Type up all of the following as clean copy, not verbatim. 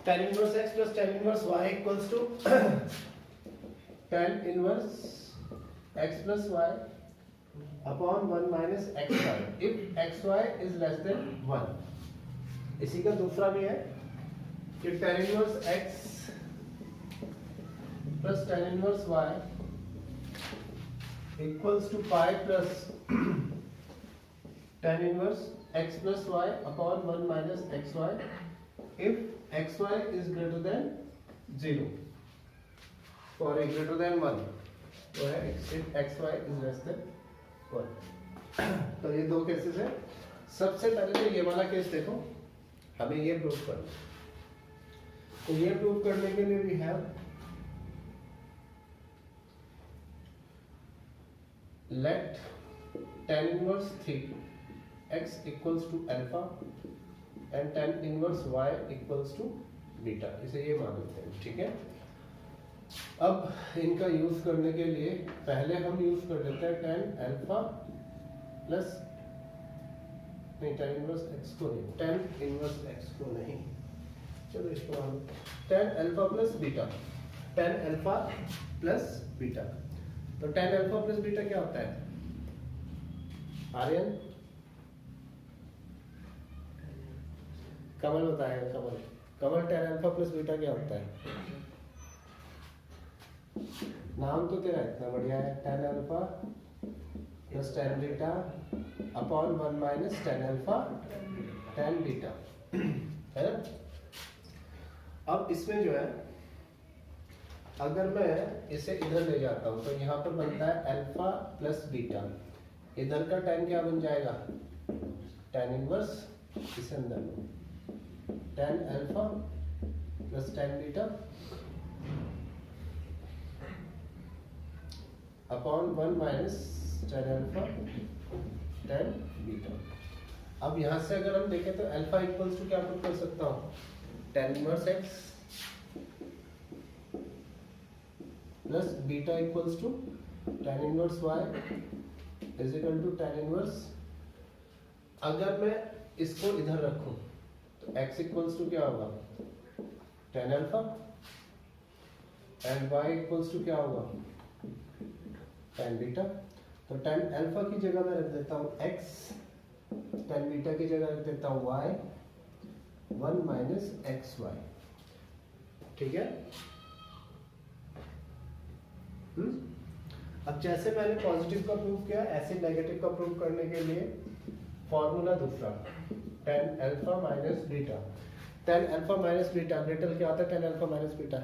tan inverse x plus tan inverse y equals to tan inverse x plus y upon 1 minus xy if xy is less than 1। इसी का दूसरा भी है कि tan inverse x plus tan inverse y equals to pi plus tan inverse x plus y upon 1 minus xy if xy is greater than 0 for a greater than 1 तो है if xy is less than 1। तो ये दो cases है। सबसे पहले तो ये वाला केस देखो, हमें ये प्रूव करना। तो ये प्रूव करने के लिए we have let tan inverse 3 x equals to alpha and tan inverse y equals to beta, इसे ये मान लेते हैं, ठीक है। अब इनका यूज करने के लिए पहले हम यूज कर लेते हैं tan अल्फा प्लस नहीं tan इनवर्स x को नहीं, tan इनवर्स x को नहीं, चलो इसको हम tan alpha plus beta, tan alpha plus beta. तो tan अल्फा प्लस बीटा क्या होता है आर्यन? कमल बताएगा, कमल tan अल्फा प्लस बीटा क्या होता है? नाम तो तेरा इतना बढ़िया है, tan alpha plus tan beta upon 1 minus tan alpha tan beta, है ना। अब इसमें जो है अगर मैं इसे इधर ले जाता हूं तो यहाँ पर बनता है अल्फा प्लस बीटा, इधर का tan क्या बन जाएगा tan इनवर्स, इसे अंदर लो tan alpha plus tan beta upon 1 minus tan alpha tan beta. अब यहाँ से अगर हम देखें तो अल्फा इक्वल्स टू क्या पुट कर सकता हूँ tan inverse x plus beta equals to tan inverse y is equal to tan inverse. अगर मैं इसको इधर रखूं तो x इक्वल्स टू क्या होगा tan alpha and y equals to क्या होगा tan बीटा। तो tan अल्फा की जगह मैं रख देता हूँ x, tan बीटा की जगह रख देता हूँ y 1 माइनस xy, ठीक है। अब जैसे मैंने पॉजिटिव का प्रूव किया ऐसे नेगेटिव का प्रूव करने के लिए फॉर्मूला दूसरा tan alpha minus beta. tan alpha minus beta little क्या होता है tan alpha minus beta?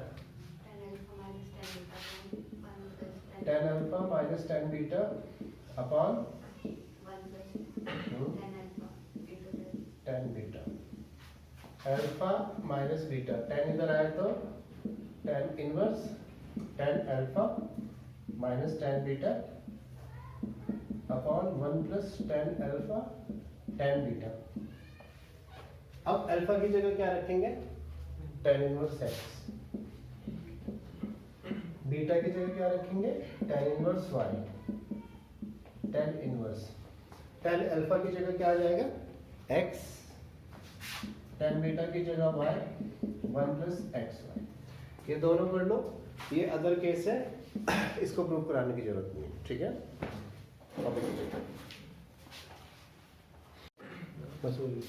tan alpha minus tan beta upon tan beta. Alpha minus beta, tan इधर आया तो tan inverse tan alpha minus tan beta upon 1 plus tan alpha tan beta. अब alpha की जगह क्या रखेंगे tan इनवर्स x, बीटा की जगह क्या रखेंगे tan inverse y, tan inverse. tan alpha की जगह क्या आ जाएगा x, tan बीटा की जगह y 1 प्लस xy। ये दोनों कर लो, ये अदर केस है, इसको प्रूव कराने की जरूरत नहीं, ठीक है। बस वही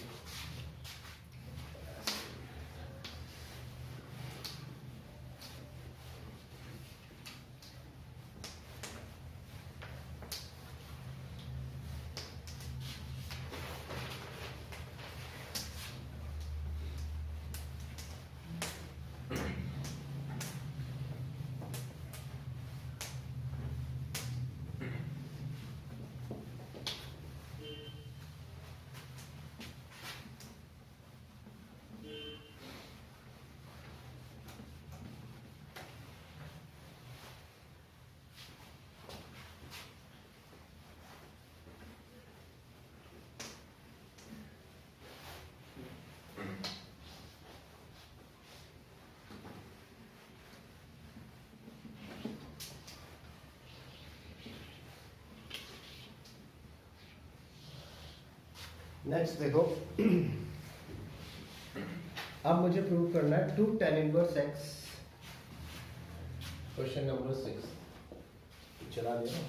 नेक्स्ट देखो अब मुझे प्रूव करना है 2 tan inverse x, question number 6 चला दिया।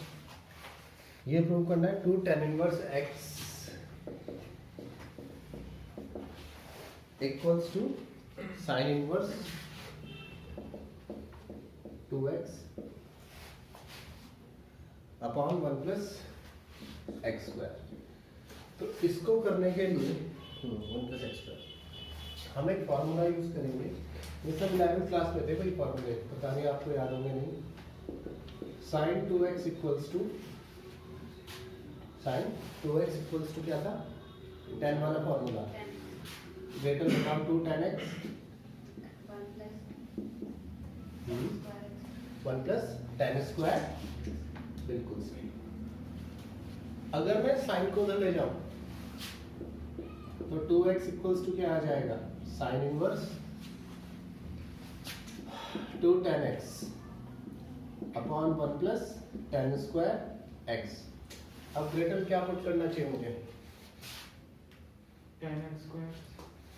ये प्रूव करना है 2 tan inverse x equals to sine inverse 2x upon 1 plus x square. तो इसको करने के लिए 1 प्लस एक्स स्क्वायर हम एक फॉर्मूला यूज करेंगे। ये सब 11th क्लास में थे भाई फॉर्मूले, पता नहीं आपको याद होंगे नहीं। साइन 2x इक्वल्स टू क्या था, tan वाला formula, greater become 2 tan x 1 plus tan square, बिल्कुल सही। अगर मैं साइन को उधर ले जाऊं तो 2x इक्वल्स टू क्या आ जाएगा, sine inverse 2 tan x upon 1 plus tan square x। अब ग्रेटर क्या पुट करना चाहिए मुझे,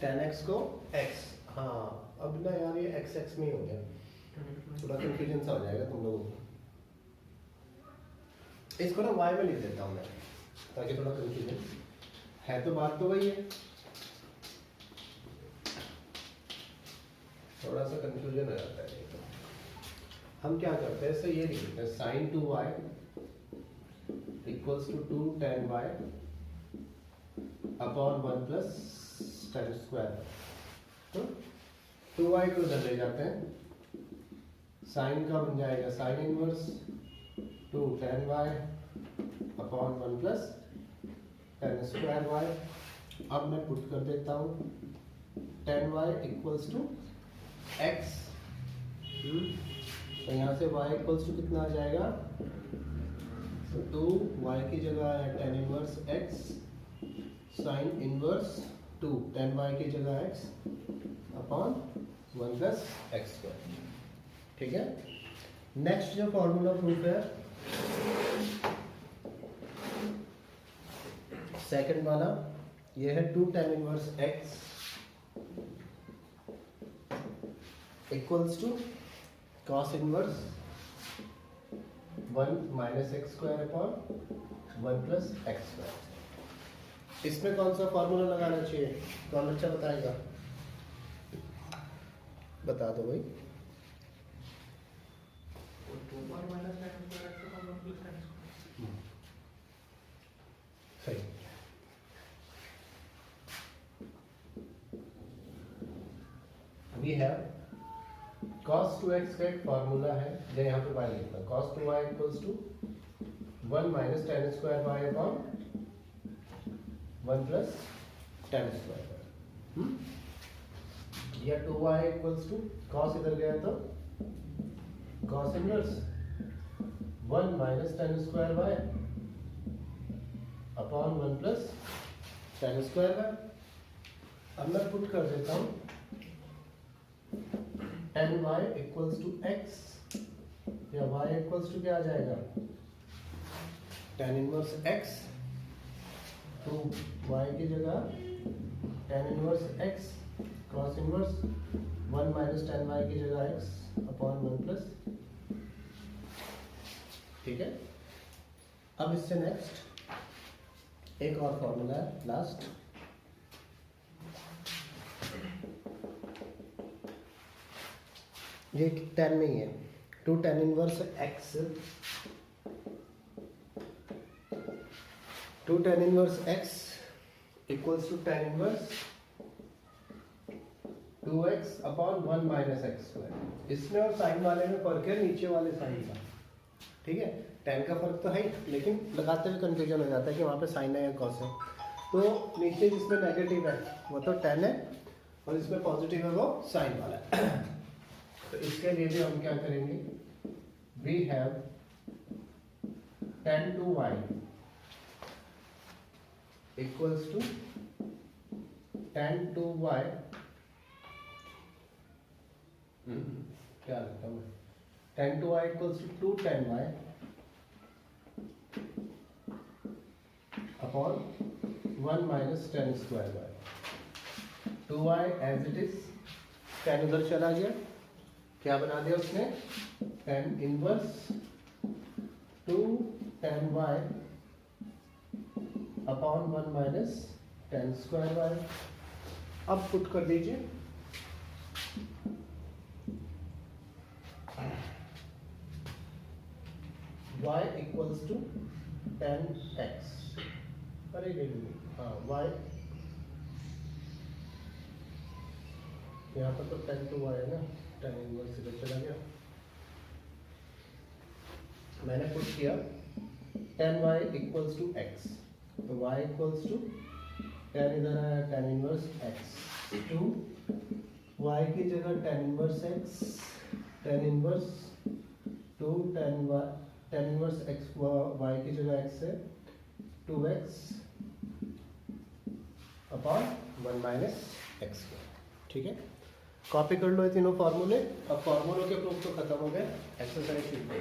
tan x को x। हाँ अब ना यार ये x में ही हो गया, थोड़ा कंफ्यूजन सा हो जाएगा तुम लोगों को। इसको ना y में लिख देता हूँ मैं ताकि थोड़ा कंफ्यूजन है, तो बात तो वही है, थोड़ा सा कंफ्यूजन हो जाता है। तो हम क्या करते हैं, ये लिख देते हैं sine 2y equals to 2 tan y upon 1 plus tan square. तो 2y को उधर ले जाते हैं, साइन का बन जाएगा sine inverse 2 tan y upon 1 plus tan square y। अब मैं पुट कर देता हूँ tan y equals to x, तो यहाँ से y इक्वल्स टू कितना आ जाएगा, तो 2y की जगह है tan inverse x sign inverse 2 tan y की जगह x upon 1 plus x square. ठीक है, नेक्स्ट जो फॉर्मूला प्रूफ है सेकंड वाला, ये है 2 tan inverse x equals to cos inverse 1 minus x square upon 1 plus x square. इसमें कौन सा फॉर्मूला लगाना चाहिए, कौन अच्छा बताएगा, बता दो भाई। सही, वी हैव cos 2x का एक फॉर्मूला है, जो यहाँ पे y लिखना है, cos 2y equals to 1 minus tan square y upon 1 plus tan square, या 2y इक्वल्स टू cos इधर गया तो cos inverse 1 minus tan square y upon 1 plus tan square y। अब मैं पुट कर देता हूँ tan y equals to x, या y इक्वल्स टू क्या आ जाएगा, tan इनवर्स x, तो y की जगह tan inverse x cross inverse 1 minus tan y की जगह x अपॉन 1 प्लस। ठीक है, अब इससे नेक्स्ट एक और फॉर्मूला है लास्ट, ये 10 में ही है, 2 tan inverse x 2 tan inverse x equals to tan inverse 2x upon 1 minus x square. इसमें और साइन वाले में फर्क है नीचे वाले साइन का, ठीक है, tan का फर्क तो है ही, लेकिन लगाते हुए कंफ्यूजन हो जाता है कि वहाँ पे साइन है या कॉस है। तो नीचे जिसमें नेगेटिव है वो तो tan है, और इसमें पॉजिटिव है वो साइन वाला है। तो इसके लिए भी हम क्या करेंगे, we have tan 2y equals to tan 2y, क्या लिखा मैं, tan 2y equals to 2 tan y upon 1 minus tan square y। 2y as it is, tan उधर चला गया, क्या बना दिया उसने, tan inverse 2 tan y upon 1 minus tan square y। अब पुट कर दीजिए, y equals to tan x, अरे नहीं, हाँ y यहाँ पर तो tan 2y है ना, tan इनवर्स इधर चला गया, मैंने पुट किया tan y equals to x, तो y इक्वल्स टू tan इधर आया tan inverse x to y की जगह tan inverse x, tan inverse 2 tan inverse x, y की जगह x है 2x अपॉन 1 माइनस x, ठीक है। कॉपी कर लो ये तीनों फार्मूले। अब फार्मूलों के प्रूफ तो खत्म हो गए, एक्सरसाइज शीट पे।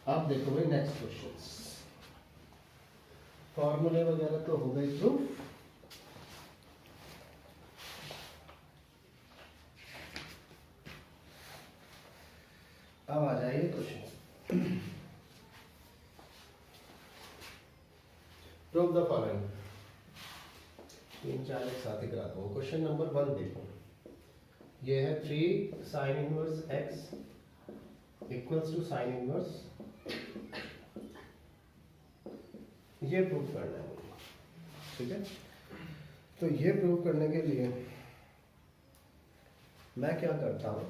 अब देखो भाई नेक्स्ट क्वेश्चंस, फॉर्मूले वगैरह तो हो गए प्रूफ। अब आ जाइए क्वेश्चन, प्रूव द फॉलोइंग, 3-4 एक साथ ही कराता हूँ। क्वेश्चन नंबर 1 देखो, ये है 3 sine inverse x equals to sine inverse, ये प्रूव करना है मुझे, ठीक है। तो ये प्रूव करने के लिए मैं क्या करता हूँ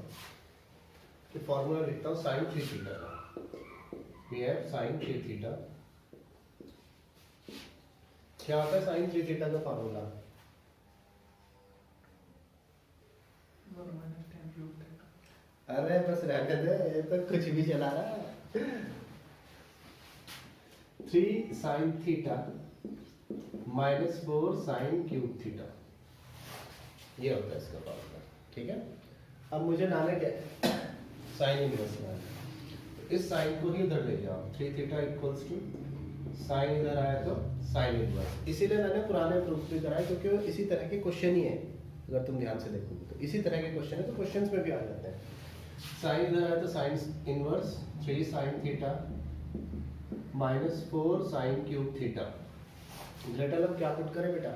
कि फॉर्मूला लिखता हूँ साइन 3 थीटा का। ये है साइन 3 थीटा, क्या होता है साइन 3 थीटा का फॉर्मूला, अरे बस रहने दे, ये तो कुछ भी चला रहा है। 3 sine theta minus 4 sine cube theta, ये होता है इसका फॉर्मूला, ठीक है। अब मुझे लाना क्या है, साइन इनवर्स लाना। इस साइन को ही इधर ले जाओ, 3 थीटा इक्वल्स टू साइन इधर आया तो साइन इनवर्स, इसीलिए मैंने पुराने प्रूफ भी कराए क्योंकि इसी तरह के क्वेश्चन ही है। अगर तुम ध्यान से देखोगे तो इसी तरह के क्वेश्चन है, तो क्वेश्चंस में भी आ जाते हैं। साइन इधर आया तो sine inverse 3 sine theta minus 4 sine cube theta. Greater अब क्या पुट करें बेटा,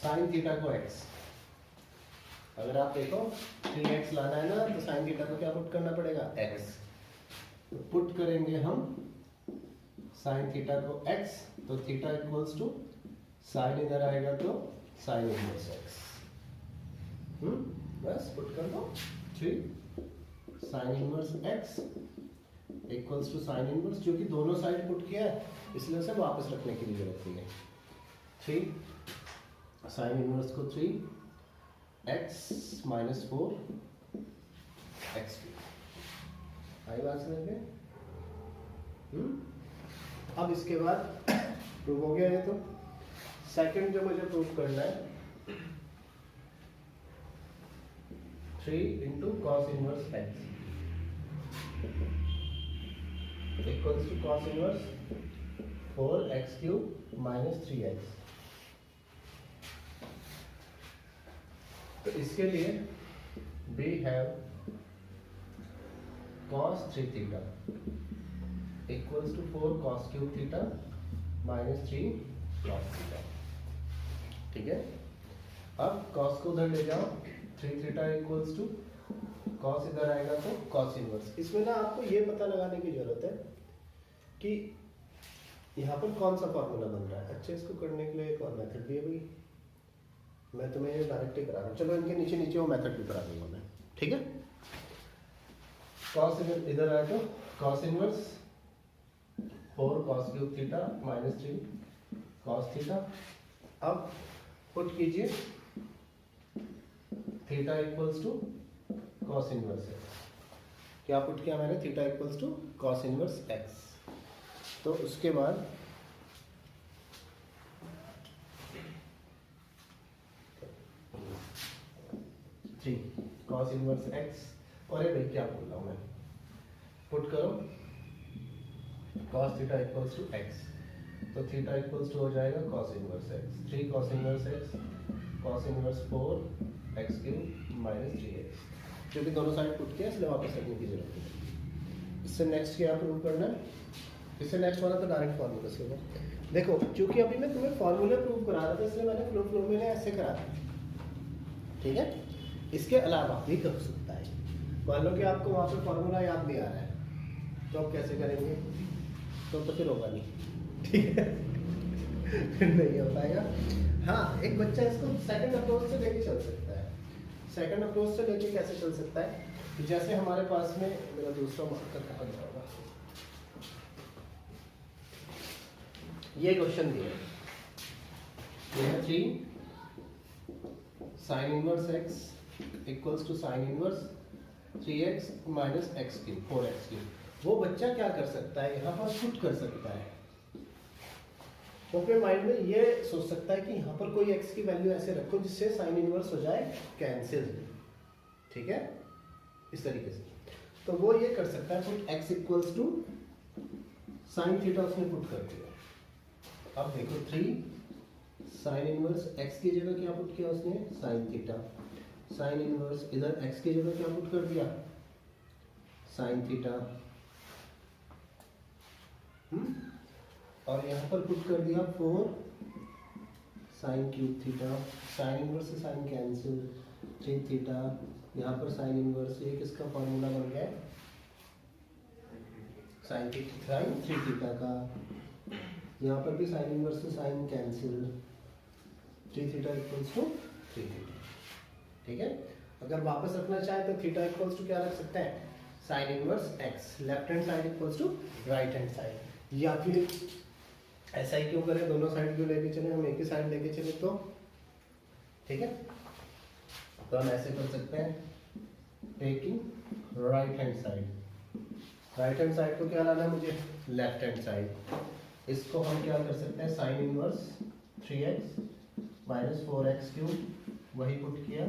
साइन थीटा को x, अगर आप देखो 3x लाना है ना, तो साइन थीटा को क्या पुट करना पड़ेगा, x। तो पुट करेंगे हम साइन थीटा को x, तो थीटा इक्वल्स टू साइन इधर आएगा तो साइन इनवर्स x, बस पुट कर दो 3 sine inverse x equals to sine inverse, जो कि दोनों साइड पुट किया है इसलिए उसे वापस रखने की जरूरत नहीं है। 3 साइन इनवर्स को 3x माइनस 4 x, आई बात समझ में। अब इसके बाद प्रूव हो गया ये, तो सेकंड जो मुझे प्रूव करना है 3 into cos inverse x equals to cos inverse 4x cube minus 3x। तो इसके लिए we have cos 3 theta equals to 4 cos cube theta minus 3 cos theta. ठीक है, अब cos को उधर ले जाओ, 3 थीटा इक्वल्स टू cos इधर आएगा तो cos इनवर्स। इसमें ना आपको ये पता लगाने की जरूरत है कि यहाँ पर कौन सा फॉर्मूला बन रहा है। अच्छा, इसको करने के लिए एक और मेथड भी है भाई, मैं तुम्हें ये डायरेक्ट ही करा रहा हूँ। चलो इनके नीचे नीचे वो मेथड भी करा दूंगा मैं। ठीक है, cos इधर आया तो cos inverse 4 cos cube theta minus 3 cos theta. अब पुट कीजिए theta equals to cos inverse x। क्या पुट किया मैंने? Theta equals to cos inverse x। तो उसके बाद थ्री cos इनवर्स x, और ये भाई क्या बोल रहा हूँ मैं, पुट करो cos theta equals to x, तो थीटा इक्वल्स टू हो जाएगा cos inverse x। 3 cos inverse x cos inverse 4 x cube minus 3x, क्योंकि दोनों साइड पुट किया इसलिए वापस रखने की जरूरत है। इससे नेक्स्ट क्या प्रूव करना है? इससे नेक्स्ट वाला तो डायरेक्ट फॉर्मूला से होगा। देखो, क्योंकि अभी मैं तुम्हें फॉर्मूला प्रूव करा रहा था इसलिए मैंने फ्लो में ऐसे करा था। ठीक है, इसके अलावा भी कर सकता है। मान लो कि आपको वहाँ पे फॉर्मूला याद नहीं आ रहा है, तो आप कैसे करेंगे? तो फिर होगा नहीं। ठीक है, नहीं हो पाएगा। हाँ, एक बच्चा इसको सेकंड अप्रोच से लेके चल सकता है। सेकंड अप्रोच से लेके कैसे चल सकता है? जैसे हमारे पास में मेरा दूसरा मार्कर कहाँ गया होगा, ये क्वेश्चन दिया है, ये है 3 sine inverse x equals to sine inverse 3x minus x cube 4x cube. वो बच्चा क्या कर सकता है? यहाँ पर पुट कर सकता है। वो अपने माइंड में ये सोच सकता है कि यहाँ पर कोई x की वैल्यू ऐसे रखो जिससे साइन इनवर्स हो जाए कैंसिल। ठीक है, इस तरीके से। तो वो ये कर सकता है, put x equals to sine theta उसने पुट कर दिया। अब देखो 3 साइन इनवर्स x की जगह क्या पुट किया उसने? Sine theta. साइन इनवर्स इधर x की जगह क्या पुट कर दिया? Sine theta. और यहाँ पर पुट कर दिया 4 sine cube theta. Sign inverse से साइन कैंसिल, 3 थीटा। यहाँ पर साइन इनवर्स, ये किसका फॉर्मूला बन गया? साइन 3 थीटा का। यहाँ पर भी साइन इनवर्स से sine cancel, 3 theta equals to 3 theta. ठीक है, अगर वापस रखना चाहे तो थीटा इक्वल्स टू क्या रख सकते हैं? Sine inverse x। Left hand side equals to right hand side. या फिर ऐसा ही क्यों करें, दोनों साइड क्यों लेके चले, हम एक ही साइड लेके चले तो। ठीक है, तो हम ऐसे कर सकते हैं, taking right hand side. Right hand side को क्या लाना है मुझे? Left hand side. इसको हम क्या कर सकते हैं? Sine inverse 3x minus 4x cube, वही पुट किया,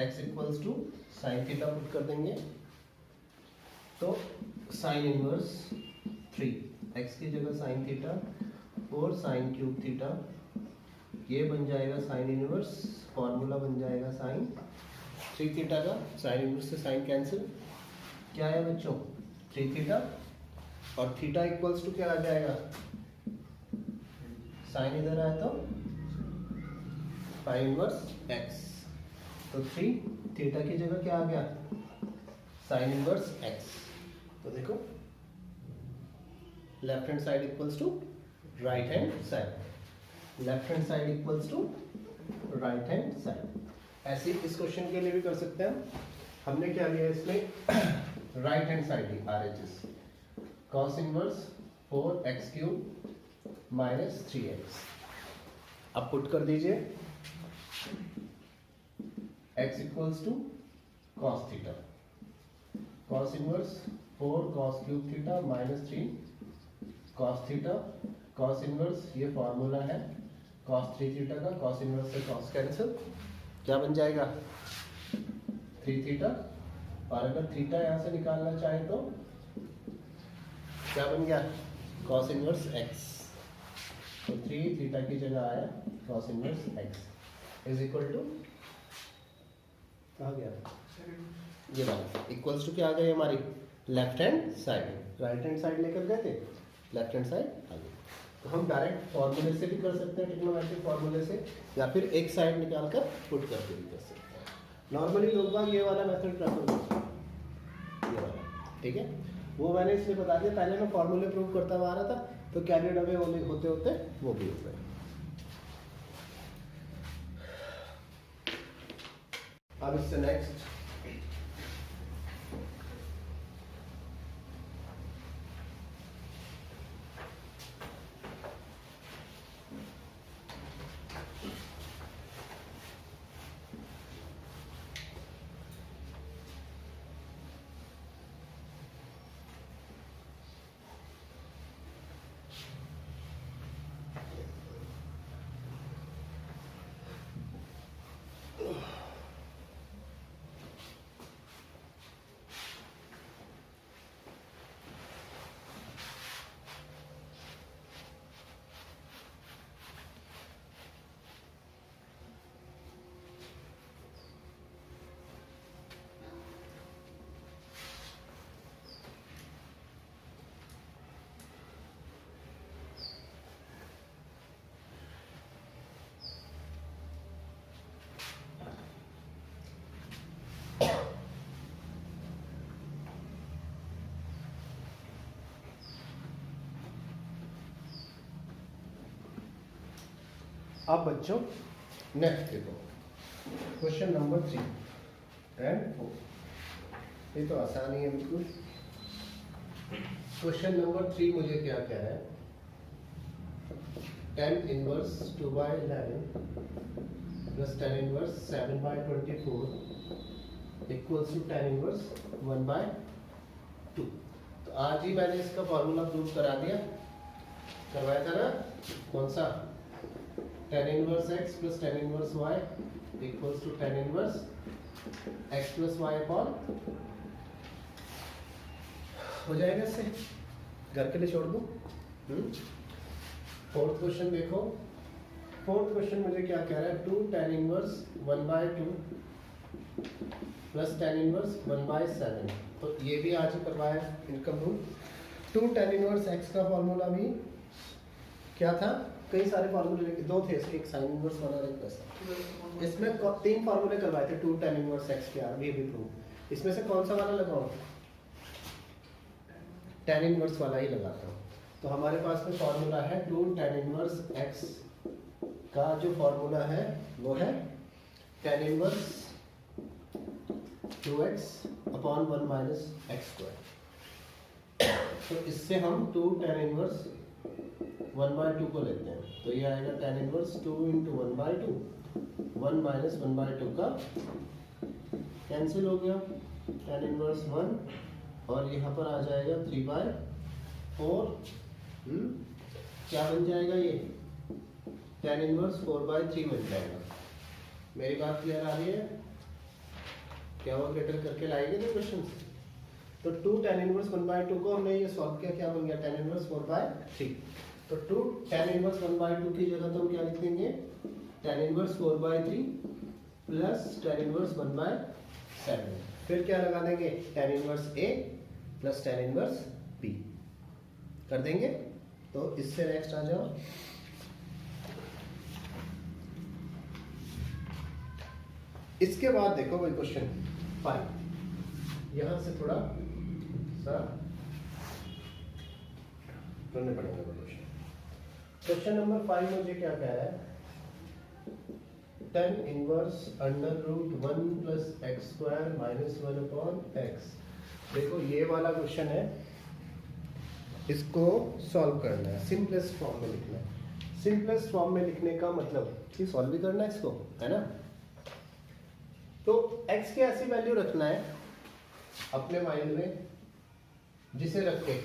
x equals to sine theta put कर देंगे, तो साइन इनवर्स 3 x की जगह sine theta 4 sine cube theta, ये बन जाएगा साइन इनवर्स, फॉर्मूला बन जाएगा साइन 3 थीटा का। साइन इनवर्स से साइन कैंसिल, क्या है बच्चों? 3 थीटा, और थीटा इक्वल्स टू क्या आ जाएगा? साइन इधर आया तो साइन इनवर्स x, तो 3 थीटा की जगह क्या आ गया? Sine inverse x। तो देखो, left hand side equals to right hand side, left hand side equals to right hand side. ऐसे इस क्वेश्चन के लिए भी कर सकते हैं। हमने क्या लिया इसमें? राइट हैंड साइड ही RHS, cos inverse 4x cube minus 3x। अब पुट कर दीजिए x equals to cos theta, cos inverse 4 cos cube theta minus 3 cos theta. cos inverse ये फॉर्मूला है cos 3 थीटा का, cos इनवर्स से cos cancel, क्या बन जाएगा? 3 थीटा। और अगर थीटा यहाँ से निकालना चाहे तो क्या बन गया? cos inverse x। तो 3 थीटा की जगह आया cos inverse x is equal to, कहाँ गया ये वाला, इक्वल्स टू क्या आ गई हमारी left hand side, right hand side लेकर गए थे, लेफ्ट हैंड साइड आ गई। तो हम डायरेक्ट फॉर्मूले से भी कर सकते हैं, ट्रिग्नोमेट्रिक फॉर्मूले से, या फिर एक साइड निकाल कर पुट करके भी कर सकते हैं। नॉर्मली लोग बाग ये वाला मेथड प्रेफर करते हैं, ये वाला, ठीक है। वो मैंने इसलिए बता दिया, पहले मैं फॉर्मूले प्रूव करता हुआ आ रहा था, तो कैरियड अवे होते होते वो भी हो गए। अब इससे नेक्स्ट अब बच्चों नेक्स्ट देखो, क्वेश्चन नंबर 3 एंड 4। ये तो आसान ही है बिल्कुल। क्वेश्चन नंबर 3 मुझे क्या कह रहा है, tan inverse 2/11 plus tan inverse 7/24 equals to tan inverse 1/2। तो आज ही मैंने इसका फॉर्मूला प्रूव करा दिया, करवाया था ना, कौन सा, tan inverse x plus tan inverse y equals to tan inverse x plus y upon, हो जाएगा इससे, घर के लिए छोड़ दूं। फोर्थ क्वेश्चन देखो, फोर्थ क्वेश्चन मुझे क्या कह रहा है, 2 tan inverse 1/2 plus tan inverse 1/7। तो ये भी आज ही करवाया income rule. 2 tan inverse x का फॉर्मूला भी क्या था, कई सारे फार्मूले लेके, दो थे इसके, एक साइन इनवर्स वाला और एक वैसा। इसमें 3 फार्मूले करवाए थे 2 tan इनवर्स x के, अभी प्रूव। इसमें से कौन सा वाला लगाऊं, tan इनवर्स वाला ही लगाता हूँ। तो हमारे पास में फॉर्मूला है 2 tan इनवर्स x का, जो फॉर्मूला है वो है tan inverse 2x upon 1 minus x square. तो इससे हम 2 tan इनवर्स 1/2 को लेते हैं, तो ये आएगा tan इनवर्स 2 इंटू 1/2, 1 माइनस 1/2 का कैंसिल हो गया, tan इनवर्स 1, और यहाँ पर आ जाएगा 3/4। क्या बन जाएगा ये, tan इनवर्स 4/3 बन जाएगा। मेरी बात क्लियर आ रही है, क्या वो ग्रेटर करके लाएंगे ना क्वेश्चन। तो 2 tan इनवर्स 1/2 को हमने ये सॉल्व किया, क्या बन गया, tan इनवर्स 4/3। तो 2 tan इनवर्स 1/2 की जगह तो हम क्या लिख देंगे, tan inverse 4/3 plus tan inverse 1/7। फिर क्या लगा देंगे, tan inverse a plus tan inverse b कर देंगे। तो इससे नेक्स्ट आ जाओ, इसके बाद देखो भाई क्वेश्चन 5, यहां से थोड़ा सा करने पड़ेगा क्वेश्चन। क्वेश्चन नंबर 5 मुझे क्या कह रहा है, tan inverse √1 plus x square minus 1 upon x. देखो ये वाला क्वेश्चन है, इसको सॉल्व करना है, सिंपलेस्ट फॉर्म में लिखना है। सिंपलेस्ट फॉर्म में लिखने का मतलब कि सॉल्व भी करना है इसको, है ना। तो x की ऐसी वैल्यू रखना है अपने माइंड में, जिसे रख के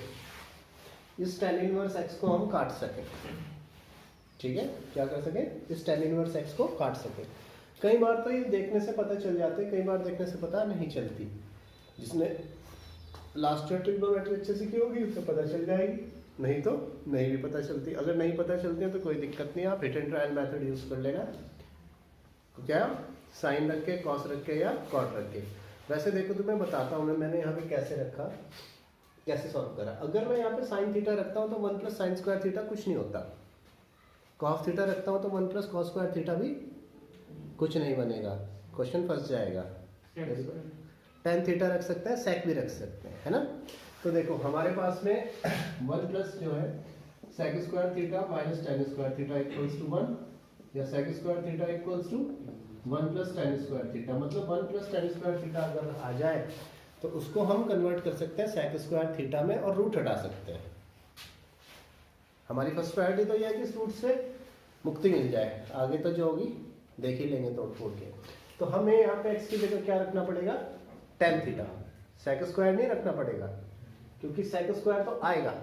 इस tan इनवर्स x को हम काट सकें, ठीक है, क्या कर सके, इस tan इनवर्स x को काट सके। कई बार तो ये देखने से पता चल जाते, कई बार देखने से पता नहीं चलती। जिसने लास्ट ईयर ट्रिग्नोमेट्री अच्छे से की होगी उसे पता चल जाएगी, नहीं तो नहीं भी पता चलती। अगर नहीं पता चलती है तो कोई दिक्कत नहीं, आप hit and trial method use कर लेना। क्या, साइन रख के, कॉस रख के या कॉट रख के। वैसे देखो तो मैं बताता हूँ मैंने यहाँ पे कैसे रखा, कैसे सॉल्व करा। अगर मैं यहाँ पे साइन थीटा रखता हूँ तो 1 प्लस साइन स्क्वायर थीटा कुछ नहीं होता। कॉस थीटा रखता हूँ तो 1 प्लस कॉस स्क्वायर थीटा भी कुछ नहीं बनेगा, क्वेश्चन फंस जाएगा। टेन थीटा रख सकते हैं, सेक भी रख सकते हैं, है ना। तो देखो हमारे पास में 1 प्लस जो है sec square theta minus tan square theta equals to 1, या sec square theta equals to 1 plus tan square theta. मतलब 1 प्लस टेन स्क्वायर थीटा अगर आ जाए तो उसको हम कन्वर्ट कर सकते हैं सेक स्क्वायर थीटा में और रूट हटा सकते हैं। हमारी फर्स्ट प्रायोरिटी तो यह है कि इस रूट से मुक्ति मिल जाए, आगे तो जो होगी देख ही लेंगे तोड़ फोड़ के। तो हमें यहाँ पे x की जगह क्या रखना पड़ेगा, टेन थीटा। सेक स्क्वायर नहीं रखना पड़ेगा क्योंकि सेक स्क्वायर तो आएगा,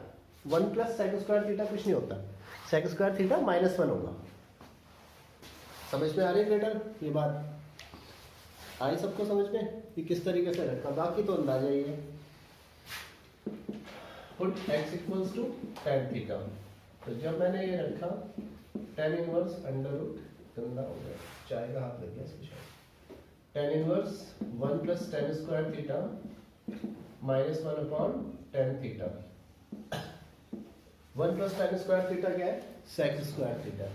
1 प्लस सेक स्क्वायर थीटा कुछ नहीं होता, सेक स्क्वायर थीटा -1 होगा। समझ में आ रही है बेटर ये बात? आई सबको समझ में कि किस तरीके से रखा? बाकी तो अंदाजा ही है। Put x equals to tan theta. तो जब मैंने ये रखा टेन इनवर्स अंडर रूट, गंदा हो गया, चाय का हाथ लग गया इसमें, tan inverse 1 plus tan square theta -1 upon tan theta. 1 plus tan square theta क्या है, sec square theta.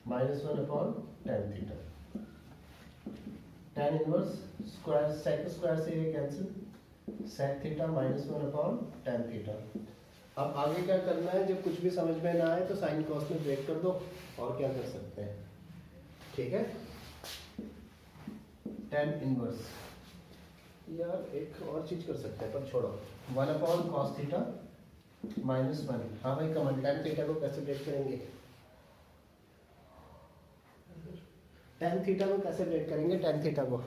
-1 upon tan theta. Tan inverse square sec square से ये cancel, sec theta -1 upon tan theta. अब आगे क्या करना है, जब कुछ भी समझ में ना आए तो साइन कॉस में ब्रेक कर दो, और क्या कर सकते हैं, ठीक है। टेन इनवर्स, यार एक और चीज कर सकते हैं पर छोड़ो, 1 अपॉन कॉस थीटा -1। हाँ भाई कमन, टेन थीटा को कैसे ब्रेक करेंगे, टेन थीटा को कैसे ब्रेक करेंगे, टेन थीटा को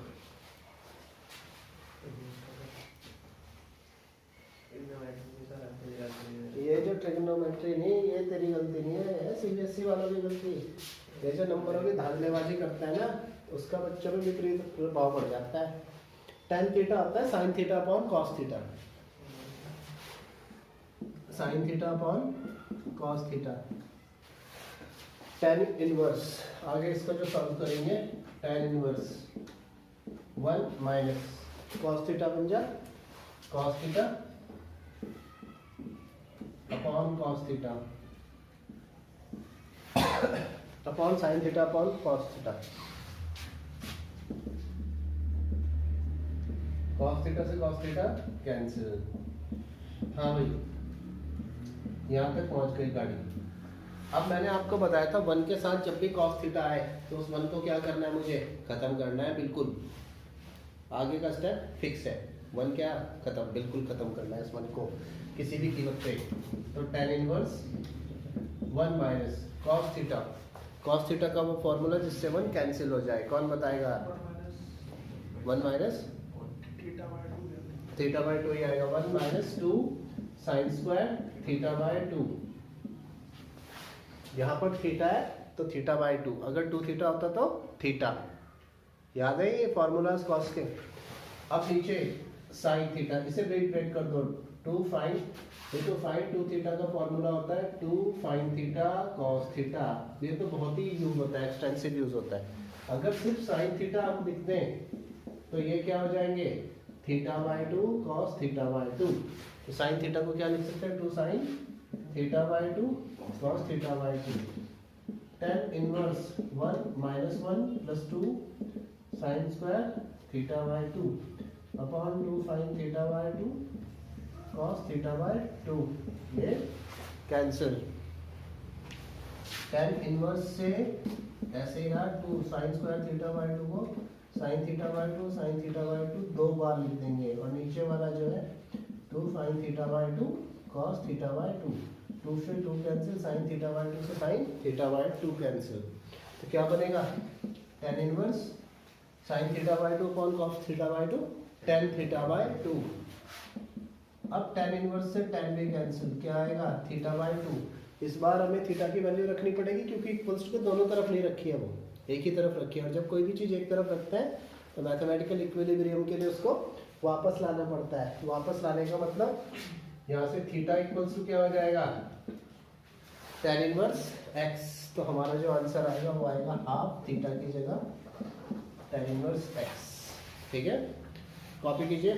ये जो ट्रिग्नोमेट्री नहीं, ये तेरी गलती नहीं है, सीबीएसई वालों की गलती। ये जो नंबरों की धांधलेबाजी करता है ना, उसका बच्चों में विपरीत प्रभाव पड़ जाता है। टेन थीटा होता है sine theta upon cos theta, sine theta upon cos theta. Tan inverse, आगे इसको जो सॉल्व करेंगे, ten inverse 1 minus cos theta बन जा cos theta upon cos theta upon sine theta upon cos theta. Cos theta से cos theta cancel. हाँ भाई यहाँ तक पहुंच गई गाड़ी। अब मैंने आपको बताया था 1 के साथ जब भी कॉस थीटा आए तो उस 1 को क्या करना है, मुझे खत्म करना है बिल्कुल। आगे का स्टेप फिक्स है, 1 क्या खत्म, बिल्कुल खत्म करना है इस 1 को किसी भी कीमत पे। तो ten inverse 1 minus cos theta, cos theta का वो फॉर्मूला जिससे 1 कैंसिल हो जाए, कौन बताएगा? 1 माइनस थीटा बाय 2 ही आएगा, 1 minus 2 sine square theta by 2। यहाँ पर थीटा है तो थीटा बाय 2, अगर 2 थीटा होता तो थीटा। याद है ये फॉर्मूलाज कॉस के। अब नीचे साइन थीटा, इसे ब्रेक कर दो, 2 फाइन, देखो फाइन 2 थीटा का फॉर्मूला होता है 2 फाइन थीटा कॉस थीटा। ये तो बहुत ही यूज होता है, एक्सटेंसिव यूज होता है। अगर सिर्फ साइन थीटा हम लिख दें तो ये क्या हो जाएंगे, theta by 2 cos theta by 2। तो साइन थीटा को क्या लिख सकते हैं, 2 sine theta by 2 cos theta by 2। Ten inverse 1 minus 1 plus 2 sine square theta by 2 upon 2 fine theta by 2 cos theta by 2, ये कैंसिल। टेन इनवर्स से ऐसे यार 2 साइन स्क्वायर थीटा बाय 2 को sine theta by 2 sine theta by 2 2 बार लिख देंगे, और नीचे वाला जो है 2 fine theta by 2 cos theta by 2, 2 से 2 कैंसिल, साइन थीटा बाय 2 से साइन थीटा बाय 2 कैंसिल। तो क्या बनेगा, tan inverse sine theta by 2 upon cos theta by 2, tan theta by 2। अब टेन इनवर्स से टेन भी कैंसिल, क्या आएगा, थीटा बाय 2। इस बार हमें थीटा की वैल्यू रखनी पड़ेगी क्योंकि इक्वल्स को दोनों तरफ नहीं रखी है, वो एक ही तरफ रखी है। और जब कोई भी चीज़ एक तरफ रखते हैं तो मैथमेटिकल इक्विलिब्रियम के लिए उसको वापस लाना पड़ता है। वापस लाने का मतलब यहाँ से थीटा इक्वल्स टू क्या हो जाएगा, tan इनवर्स x, तो हमारा जो आंसर आएगा वो आएगा हाफ थीटा की जगह tan इनवर्स x। ठीक है, कॉपी कीजिए।